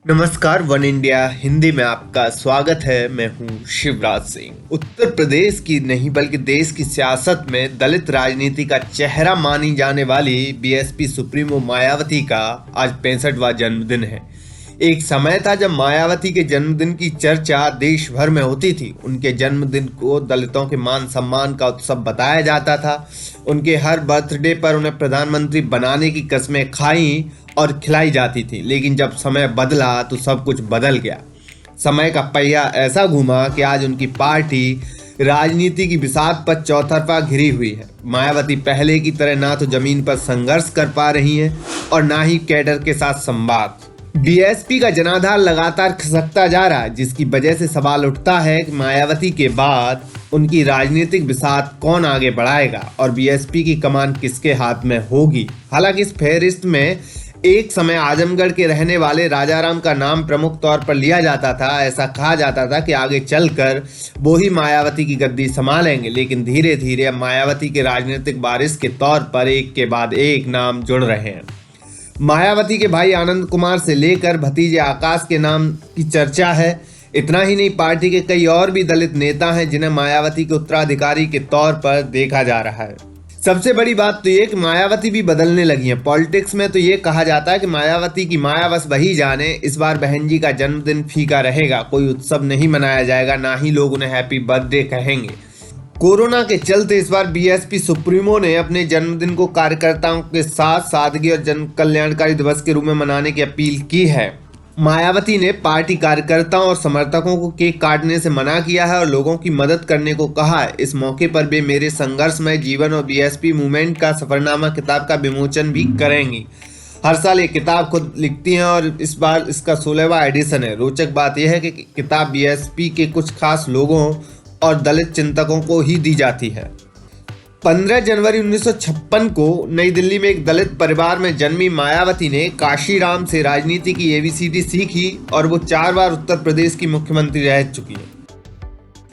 नमस्कार, one India Hindi में आपका स्वागत है। मैं हूं शिवराज सिंह। उत्तर प्रदेश की नहीं बल्कि देश की सियासत में दलित राजनीति का चेहरा मानी जाने वाली बीएसपी सुप्रीमो मायावती का आज 65वां जन्मदिन है। एक समय था जब मायावती के जन्मदिन की चर्चा देश भर में होती थी। उनके जन्मदिन को दलितों के मान सम्मान का उत्सव बताया जाता था। उनके हर बर्थडे पर उन्हें प्रधानमंत्री बनाने की कसमें खाई और खिलाई जाती थी। लेकिन जब समय बदला तो सब कुछ बदल गया। समय का पहिया ऐसा घूमा कि आज उनकी पार्टी राजनीति की बिसात पर चौतरफा घिरी हुई है। मायावती पहले की तरह ना तो जमीन पर संघर्ष कर पा रही हैं और ना ही कैडर के साथ संवाद। बीएसपी का जनाधार लगातार खिसकता जा रहा है, जिसकी वजह से सवाल उठता है कि मायावती के बाद उनकी राजनीतिक बिसात कौन आगे बढ़ाएगा और बीएसपी की कमान किसके हाथ में होगी। हालांकि इस फेहरिस्त में एक समय आजमगढ़ के रहने वाले राजाराम का नाम प्रमुख तौर पर लिया जाता था। ऐसा कहा जाता था कि आगे चलकर वो ही मायावती की गद्दी संभालेंगे। लेकिन धीरे धीरे अब मायावती के राजनीतिक वारिस के तौर पर एक के बाद एक नाम जुड़ रहे हैं। मायावती के भाई आनंद कुमार से लेकर भतीजे आकाश के नाम की चर्चा है। इतना ही नहीं, पार्टी के कई और भी दलित नेता हैं जिन्हें मायावती के उत्तराधिकारी के तौर पर देखा जा रहा है। सबसे बड़ी बात तो ये कि मायावती भी बदलने लगी है। पॉलिटिक्स में तो ये कहा जाता है कि मायावती की माया बस वही जाने। इस बार बहन जी का जन्मदिन फीका रहेगा, कोई उत्सव नहीं मनाया जाएगा, ना ही लोग उन्हें हैप्पी बर्थडे कहेंगे। कोरोना के चलते इस बार बीएसपी सुप्रीमो ने अपने जन्मदिन को कार्यकर्ताओं के साथ सादगी और जन कल्याणकारी दिवस के रूप में मनाने की अपील की है। मायावती ने पार्टी कार्यकर्ताओं और समर्थकों को केक काटने से मना किया है और लोगों की मदद करने को कहा है। इस मौके पर वे मेरे संघर्षमय जीवन और बीएसपी मूवमेंट का सफरनामा किताब का विमोचन भी करेंगी। हर साल ये किताब खुद लिखती हैं और इस बार इसका 16वां एडिशन है। रोचक बात यह है कि किताब बीएसपी के कुछ खास लोगों और दलित चिंतकों को ही दी जाती है। 15 जनवरी 1956 को नई दिल्ली में एक दलित परिवार में जन्मी मायावती ने काशीराम से राजनीति की एबीसीडी सीखी और वो 4 बार उत्तर प्रदेश की मुख्यमंत्री रह चुकी है।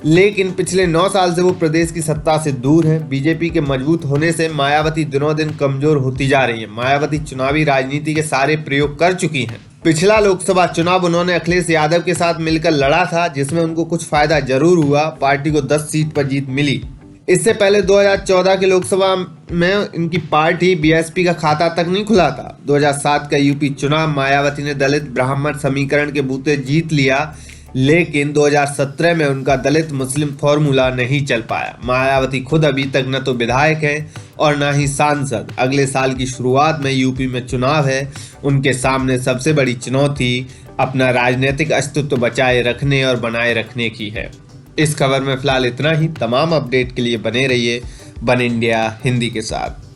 लेकिन पिछले 9 साल से वो प्रदेश की सत्ता से दूर है। बीजेपी के मजबूत होने से मायावती दिनों दिन कमजोर होती जा रही है। मायावती चुनावी राजनीति के सारे प्रयोग कर चुकी हैं। पिछला लोकसभा चुनाव उन्होंने अखिलेश यादव के साथ मिलकर लड़ा था, जिसमें उनको कुछ फायदा जरूर हुआ। पार्टी को 10 सीट पर जीत मिली। इससे पहले 2014 के लोकसभा में इनकी पार्टी बीएसपी का खाता तक नहीं खुला था। 2007 का यूपी चुनाव मायावती ने दलित ब्राह्मण समीकरण के बूते जीत लिया, लेकिन 2017 में उनका दलित मुस्लिम फॉर्मूला नहीं चल पाया। मायावती खुद अभी तक न तो विधायक हैं और न ही सांसद। अगले साल की शुरुआत में यूपी में चुनाव है। उनके सामने सबसे बड़ी चुनौती अपना राजनीतिक अस्तित्व बचाए रखने और बनाए रखने की है। इस खबर में फिलहाल इतना ही। तमाम अपडेट के लिए बने रहिए वन इंडिया हिंदी के साथ।